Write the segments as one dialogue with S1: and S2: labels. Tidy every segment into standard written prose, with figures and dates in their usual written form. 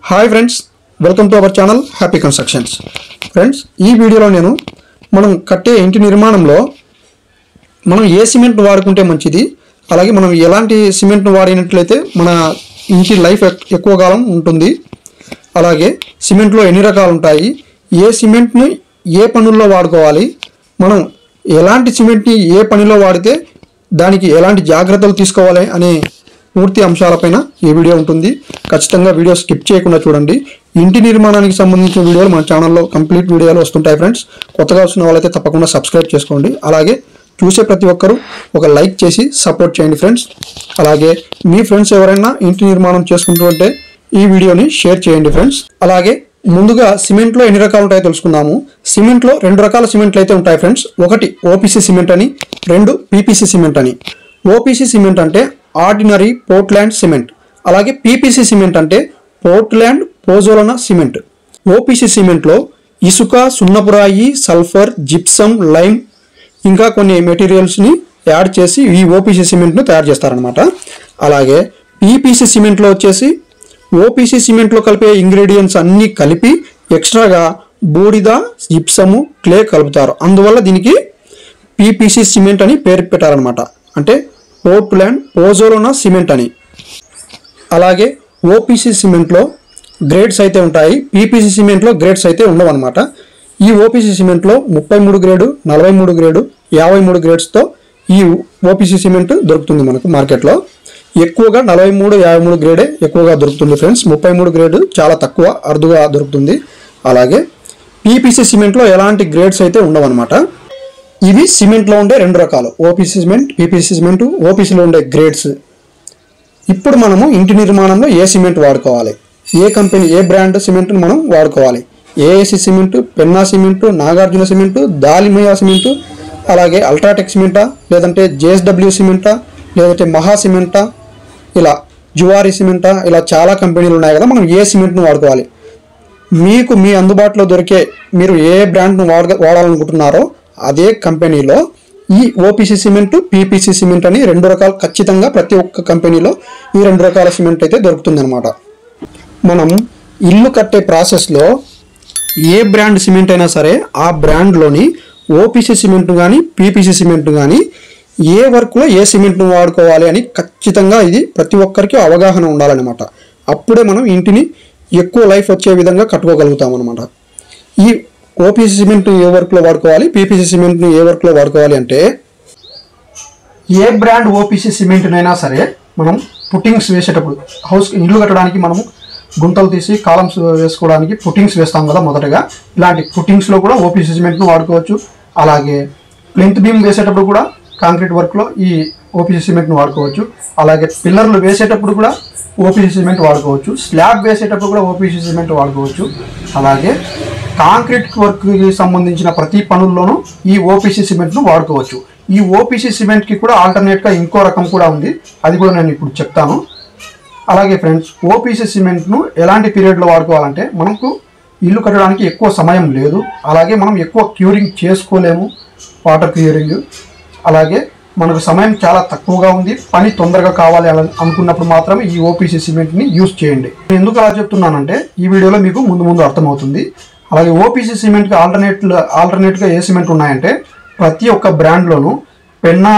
S1: Hi friends, welcome to our channel happy constructions. Friends, ఈ వీడియోలో నేను మనం కట్టే ఇంటి నిర్మాణంలో మనం ఏ సిమెంట్ వాడుకుంటే మంచిది, అలాగే మనం ఎలాంటి సిమెంట్ను వాడినట్లయితే మన ఇంటి లైఫ్ ఎక్కువ కాలం ఉంటుంది, అలాగే సిమెంట్లో ఎన్ని రకాలు ఉంటాయి, ఏ సిమెంట్ను ఏ పనుల్లో వాడుకోవాలి, మనం ఎలాంటి సిమెంట్ని ఏ పనిలో వాడితే దానికి ఎలాంటి జాగ్రత్తలు తీసుకోవాలి అనే పూర్తి అంశాలపైన ఈ వీడియో ఉంటుంది. ఖచ్చితంగా వీడియో స్కిప్ చేయకుండా చూడండి. ఇంటి నిర్మాణానికి సంబంధించిన వీడియోలు మన ఛానల్లో కంప్లీట్ వీడియోలు వస్తుంటాయి ఫ్రెండ్స్. కొత్తగా వచ్చిన వాళ్ళైతే తప్పకుండా సబ్స్క్రైబ్ చేసుకోండి. అలాగే చూసే ప్రతి ఒక్కరూ ఒక లైక్ చేసి సపోర్ట్ చేయండి ఫ్రెండ్స్. అలాగే మీ ఫ్రెండ్స్ ఎవరైనా ఇంటి నిర్మాణం చేసుకుంటుంటే ఈ వీడియోని షేర్ చేయండి ఫ్రెండ్స్. అలాగే ముందుగా సిమెంట్లో ఎన్ని రకాలు ఉంటాయో తెలుసుకుందాము. సిమెంట్లో రెండు రకాల సిమెంట్లు అయితే ఉంటాయి ఫ్రెండ్స్. ఒకటి ఓపీసీ సిమెంట్ అని, రెండు పీపీసీ సిమెంట్ అని. ఓపీసీ సిమెంట్ అంటే ఆర్డినరీ పోర్ట్లాండ్ సిమెంట్, అలాగే పీపీసీ సిమెంట్ అంటే పోర్ట్లాండ్ పోజోలనా సిమెంట్. ఓపీసీ సిమెంట్లో ఇసుక, సున్నపురాయి, సల్ఫర్, జిప్సమ్, లైమ్ ఇంకా కొన్ని మెటీరియల్స్ని యాడ్ చేసి ఈ ఓపీసీ సిమెంట్ను తయారు చేస్తారనమాట. అలాగే పీపీసీ సిమెంట్లో వచ్చేసి ఓపీసీ సిమెంట్లో కలిపే ఇంగ్రీడియంట్స్ అన్నీ కలిపి ఎక్స్ట్రాగా బూడిద, జిప్సము, క్లే కలుపుతారు. అందువల్ల దీనికి పీపీసీ సిమెంట్ అని పేరు పెట్టారనమాట, అంటే పోర్ట్లాండ్ పోజోలనా సిమెంట్ అని. అలాగే ఓపీసీ సిమెంట్లో గ్రేడ్స్ అయితే ఉంటాయి, పీపీసీ సిమెంట్లో గ్రేడ్స్ అయితే ఉండవన్నమాట. ఈ ఓపీసీ సిమెంట్లో 33 గ్రేడు, 43 గ్రేడు, 53 గ్రేడ్స్తో ఈ ఓపీసీ సిమెంట్ దొరుకుతుంది మనకు మార్కెట్లో. ఎక్కువగా 43, 53 గ్రేడే ఎక్కువగా దొరుకుతుంది ఫ్రెండ్స్. 33 గ్రేడ్ చాలా తక్కువ, అరుదుగా దొరుకుతుంది. అలాగే పీపీసీ సిమెంట్లో ఎలాంటి గ్రేడ్స్ అయితే ఉండవన్నమాట. ఇవి సిమెంట్లో ఉండే రెండు రకాలు, ఓపీసీ సిమెంట్, పీపీసీ సిమెంట్. ఓపీసీలో ఉండే గ్రేడ్స్. ఇప్పుడు మనము ఇంటి నిర్మాణంలో ఏ సిమెంట్ వాడుకోవాలి, ఏ కంపెనీ ఏ బ్రాండ్ సిమెంట్ని మనం వాడుకోవాలి. ACC cement, Penna cement, Nagarjuna cement, Dalmia cement, అలాగే అల్ట్రాటెక్ సిమెంటా, లేదంటే జేఎస్డబ్ల్యూ సిమెంటా, లేదంటే మహా సిమెంటా, ఇలా జువారీ సిమెంటా, ఇలా చాలా కంపెనీలు ఉన్నాయి కదా. మనం ఏ సిమెంట్ను వాడుకోవాలి, మీకు మీ అందుబాటులో దొరికే మీరు ఏ బ్రాండ్ను వాడాలనుకుంటున్నారో అదే కంపెనీలో ఈ ఓపీసీ సిమెంట్, పీపీసీ సిమెంట్ అని రెండు రకాలు ఖచ్చితంగా ప్రతి ఒక్క కంపెనీలో ఈ రెండు రకాల సిమెంట్ అయితే దొరుకుతుంది అనమాట. మనం ఇల్లు కట్టే ప్రాసెస్లో ఏ బ్రాండ్ సిమెంట్ అయినా సరే ఆ బ్రాండ్లోని ఓపీసీ సిమెంట్ కానీ పీపీసీ సిమెంట్ కానీ ఏ వర్క్లో ఏ సిమెంట్ను వాడుకోవాలి అని ఖచ్చితంగా ఇది ప్రతి ఒక్కరికి అవగాహన ఉండాలన్నమాట. అప్పుడే మనం ఇంటిని ఎక్కువ లైఫ్ వచ్చే విధంగా కట్టుకోగలుగుతాం అనమాట. ఈ ఓపీసీ సిమెంట్ ఏ వర్క్లో వాడుకోవాలి, పీపీసీ సిమెంట్ని ఏ వర్క్లో వాడుకోవాలి అంటే, ఏ బ్రాండ్ ఓపీసీ సిమెంట్నైనా సరే మనం పుట్టింగ్స్ వేసేటప్పుడు, ఇల్లు కట్టడానికి మనము గుంతలు తీసి కాలమ్స్ వేసుకోవడానికి పుట్టింగ్స్ వేస్తాం కదా మొదటగా, ఇలాంటి పుట్టింగ్స్లో కూడా ఓపీసీ సిమెంట్ను వాడుకోవచ్చు. అలాగే ప్లింత్ బీమ్ వేసేటప్పుడు కూడా కాంక్రీట్ వర్క్లో ఈ ఓపీసీ సిమెంట్ను వాడుకోవచ్చు. అలాగే పిల్లర్లు వేసేటప్పుడు కూడా ఓపీసీ సిమెంట్ వాడుకోవచ్చు. స్లాబ్ వేసేటప్పుడు కూడా ఓపీసీ సిమెంట్ వాడుకోవచ్చు. అలాగే కాంక్రీట్ వర్క్కి సంబంధించిన ప్రతి పనుల్లోనూ ఈ ఓపీసీ సిమెంట్ను వాడుకోవచ్చు. ఈ ఓపీసీ సిమెంట్కి కూడా ఆల్టర్నేట్గా ఇంకో రకం కూడా ఉంది, అది కూడా నేను ఇప్పుడు చెప్తాను. అలాగే ఫ్రెండ్స్, ఓపీసీ సిమెంట్ను ఎలాంటి పీరియడ్లో వాడుకోవాలంటే, మనకు ఇల్లు కట్టడానికి ఎక్కువ సమయం లేదు, అలాగే మనం ఎక్కువ క్యూరింగ్ చేసుకోలేము, వాటర్ క్యూరింగ్. అలాగే మనకు సమయం చాలా తక్కువగా ఉంది, పని తొందరగా కావాలి అనుకున్నప్పుడు మాత్రమే ఈ ఓపీసీ సిమెంట్ని యూజ్ చేయండి. నేను ఎందుకు అలా చెప్తున్నానంటే ఈ వీడియోలో మీకు ముందు అర్థమవుతుంది. అలాగే ఓపీసీ సిమెంట్కి ఆల్టర్నేట్గా ఏ సిమెంట్ ఉన్నాయంటే, ప్రతి ఒక్క బ్రాండ్లోనూ పెన్నా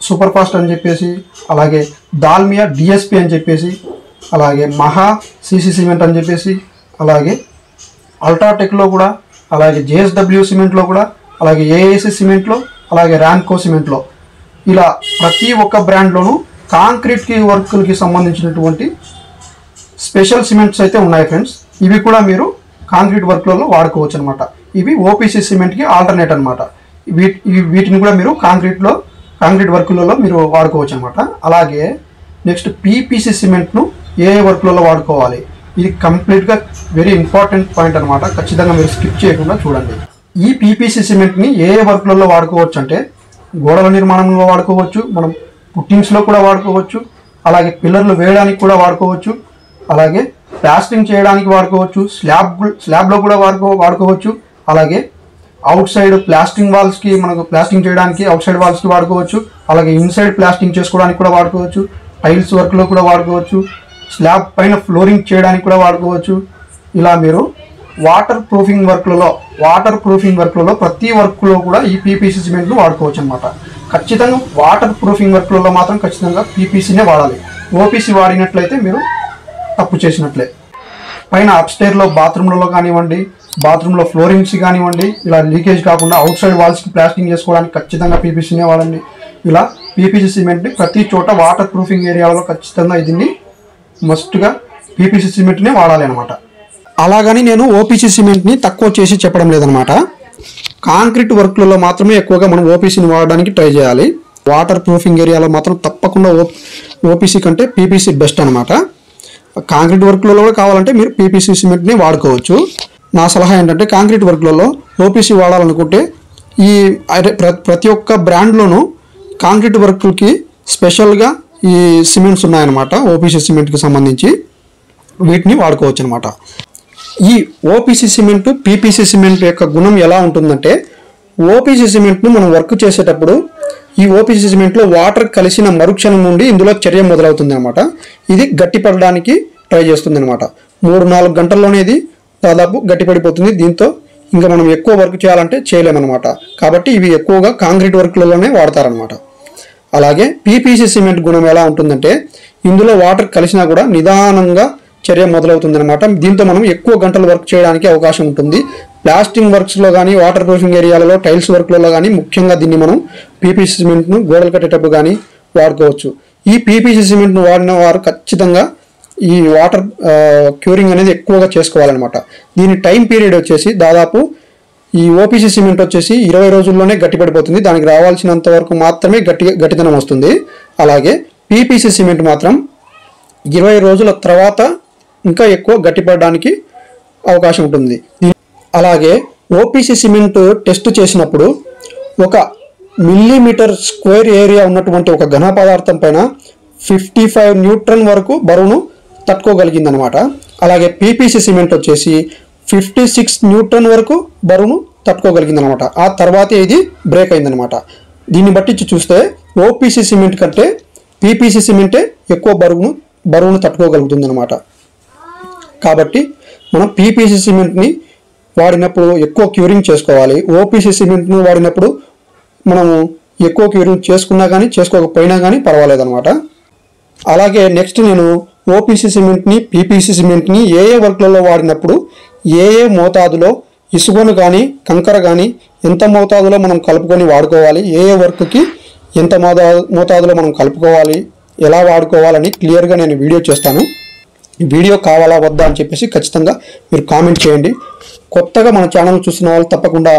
S1: సూపర్ ఫాస్ట్ అని చెప్పేసి, అలాగే దాల్మియా డిఎస్పి అని చెప్పేసి, అలాగే మహా సిసి సిమెంట్ అని చెప్పేసి, అలాగే అల్ట్రాటెక్లో కూడా, అలాగే జేఎస్డబ్ల్యూ సిమెంట్లో కూడా, అలాగే ఏఏసీ సిమెంట్లో, అలాగే ర్యాంకో సిమెంట్లో, ఇలా ప్రతి ఒక్క బ్రాండ్లోనూ కాంక్రీట్కి వర్క్లకి సంబంధించినటువంటి స్పెషల్ సిమెంట్స్ అయితే ఉన్నాయి ఫ్రెండ్స్. ఇవి కూడా మీరు కాంక్రీట్ వర్క్లలో వాడుకోవచ్చు అనమాట. ఇవి ఓపీసీ సిమెంట్కి ఆల్టర్నేట్ అనమాట. వీటిని కూడా మీరు కాంక్రీట్ వర్క్లలో మీరు వాడుకోవచ్చు అనమాట. అలాగే నెక్స్ట్ పీపీసీ సిమెంట్ను ఏ వర్క్లలో వాడుకోవాలి, ఇది కంప్లీట్గా వెరీ ఇంపార్టెంట్ పాయింట్ అనమాట. ఖచ్చితంగా మీరు స్కిప్ చేయకుండా చూడండి. ఈ పీపీసీ సిమెంట్ని ఏ వర్క్లలో వాడుకోవచ్చు అంటే, గోడల నిర్మాణంలో వాడుకోవచ్చు, మనం పుట్టింగ్స్లో కూడా వాడుకోవచ్చు, అలాగే పిల్లర్లు వేయడానికి కూడా వాడుకోవచ్చు, అలాగే ప్లాస్టింగ్ చేయడానికి వాడుకోవచ్చు, స్లాబ్లో కూడా వాడుకోవచ్చు. అలాగే అవుట్ సైడ్ ప్లాస్టింగ్ వాల్స్కి, మనకు ప్లాస్టింగ్ చేయడానికి అవుట్ సైడ్ వాల్స్కి వాడుకోవచ్చు. అలాగే ఇన్సైడ్ ప్లాస్టింగ్ చేసుకోవడానికి కూడా వాడుకోవచ్చు, టైల్స్ వర్క్లో కూడా వాడుకోవచ్చు, స్లాబ్ పైన ఫ్లోరింగ్ చేయడానికి కూడా వాడుకోవచ్చు. ఇలా మీరు వాటర్ ప్రూఫింగ్ వర్క్లలో ప్రతి వర్క్లో కూడా ఈ పీపీసీ సిమెంట్ను వాడుకోవచ్చు అనమాట. ఖచ్చితంగా వాటర్ ప్రూఫింగ్ వర్క్లలో మాత్రం ఖచ్చితంగా పీపీసీనే వాడాలి. ఓపీసీ వాడినట్లయితే మీరు తప్పు చేసినట్లే. పైన అప్స్టైర్లో బాత్రూమ్లలో కానివ్వండి, బాత్రూంలో ఫ్లోరింగ్స్ కానివ్వండి, ఇలా లీకేజ్ కాకుండా అవుట్ సైడ్ వాల్స్కి ప్లాస్టింగ్ చేసుకోవడానికి ఖచ్చితంగా పీపీసీనే వాడండి. ఇలా పీపీసీ సిమెంట్ని ప్రతి చోట వాటర్ ప్రూఫింగ్ ఏరియాలో ఖచ్చితంగా దీన్ని మస్ట్గా పీపీసీ సిమెంట్నే వాడాలి అనమాట. అలాగని నేను ఓపీసీ సిమెంట్ని తక్కువ చేసి చెప్పడం లేదనమాట. కాంక్రీట్ వర్క్లలో మాత్రమే ఎక్కువగా మనం ఓపీసీని వాడడానికి ట్రై చేయాలి. వాటర్ ప్రూఫింగ్ ఏరియాలో మాత్రం తప్పకుండా ఓపీసీ కంటే పీపీసీ బెస్ట్ అనమాట. కాంక్రీట్ వర్క్లలో కూడా కావాలంటే మీరు పీపీసీ సిమెంట్ని వాడుకోవచ్చు. నా సలహా ఏంటంటే కాంక్రీట్ వర్క్లలో ఓపీసీ వాడాలనుకుంటే ఈ ప్రతి ఒక్క బ్రాండ్లోనూ కాంక్రీట్ వర్క్కి స్పెషల్గా ఈ సిమెంట్స్ ఉన్నాయన్నమాట. ఓపీసీ సిమెంట్కి సంబంధించి వీటిని వాడుకోవచ్చు అనమాట. ఈ ఓపీసీ సిమెంట్ పీపీసీ సిమెంట్ యొక్క గుణం ఎలా ఉంటుందంటే, ఓపీసీ సిమెంట్ను మనం వర్క్ చేసేటప్పుడు ఈ ఓపీసీ సిమెంట్లో వాటర్ కలిసిన మరుక్షణం నుండి ఇందులో చర్య మొదలవుతుంది అనమాట. ఇది గట్టిపడడానికి ట్రై చేస్తుంది అనమాట. 3-4 గంటల్లోనే ఇది దాదాపు గట్టిపడిపోతుంది. దీంతో ఇంకా మనం ఎక్కువ వర్క్ చేయాలంటే చేయలేమన్నమాట. కాబట్టి ఇవి ఎక్కువగా కాంక్రీట్ వర్క్లలోనే వాడతారనమాట. అలాగే పీపీసీ సిమెంట్ గుణం ఎలా ఉంటుందంటే, ఇందులో వాటర్ కలిసినా కూడా నిదానంగా చర్య మొదలవుతుంది అనమాట. దీంతో మనం ఎక్కువ గంటలు వర్క్ చేయడానికి అవకాశం ఉంటుంది. ప్లాస్టింగ్ వర్క్స్లో కానీ, వాటర్ ప్రూఫింగ్ ఏరియాలలో, టైల్స్ వర్క్లలో కానీ ముఖ్యంగా దీన్ని మనం పీపీసీ సిమెంట్ను గోడలు కట్టేటప్పుడు కానీ వాడుకోవచ్చు. ఈ పీపీసీ సిమెంట్ను వాడిన వారు ఖచ్చితంగా ఈ వాటర్ క్యూరింగ్ అనేది ఎక్కువగా చేసుకోవాలన్నమాట. దీని టైం పీరియడ్ వచ్చేసి దాదాపు ఈ ఓపీసీ సిమెంట్ వచ్చేసి 20 రోజుల్లోనే గట్టిపడిపోతుంది. దానికి రావాల్సినంత వరకు మాత్రమే గట్టిదనం వస్తుంది. అలాగే పీపీసీ సిమెంట్ మాత్రం 20 రోజుల తర్వాత ఇంకా ఎక్కువ గట్టిపడడానికి అవకాశం ఉంటుంది. అలాగే ఓపీసీ సిమెంట్ టెస్ట్ చేసినప్పుడు 1 మిల్లీమీటర్ స్క్వేర్ ఏరియా ఉన్నటువంటి ఒక ఘన పదార్థం పైన 55 న్యూట్రన్ వరకు బరువును తట్టుకోగలిగిందనమాట. అలాగే పీపీసీ సిమెంట్ వచ్చేసి 56 న్యూట్రన్ వరకు బరువును తట్టుకోగలిగిందనమాట. ఆ తర్వాతే ఇది బ్రేక్ అయిందనమాట. దీన్ని బట్టి చూస్తే ఓపీసీ సిమెంట్ కంటే పీపీసీ సిమెంటే ఎక్కువ బరువును తట్టుకోగలుగుతుంది అనమాట. కాబట్టి మనం పీపీసీ సిమెంట్ని వాడినప్పుడు ఎక్కువ క్యూరింగ్ చేసుకోవాలి. ఓపీసీ సిమెంట్ను వాడినప్పుడు మనము ఎక్కువ క్యూరింగ్ చేసుకున్నా కానీ చేసుకోకపోయినా కానీ పర్వాలేదన్నమాట. అలాగే నెక్స్ట్ నేను ఓపీసీ సిమెంట్ని పీపీసీ సిమెంట్ని ఏ వర్క్లలో వాడినప్పుడు ఏ మోతాదులో ఇసుకను కానీ కంకర కానీ ఎంత మోతాదులో మనం కలుపుకొని వాడుకోవాలి, ఏ వర్క్కి ఎంత మోతాదులో మనం కలుపుకోవాలి, ఎలా వాడుకోవాలని క్లియర్గా నేను వీడియో చేస్తాను. వీడియో కావాలా వద్దా అని చెప్పేసి ఖచ్చితంగా మీరు కామెంట్ చేయండి. కొత్తగా మన ఛానల్ చూస్తున్న వాళ్ళు తప్పకుండా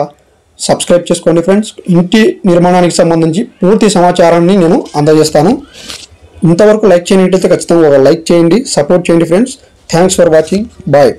S1: సబ్స్క్రైబ్ చేసుకోండి ఫ్రెండ్స్. ఇంటి నిర్మాణానికి సంబంధించి పూర్తి సమాచారాన్ని నేను అందజేస్తాను. ఇంతవరకు లైక్ చేయనట్లయితే ఖచ్చితంగా ఒక లైక్ చేయండి, సపోర్ట్ చేయండి friends. Thanks for watching. Bye.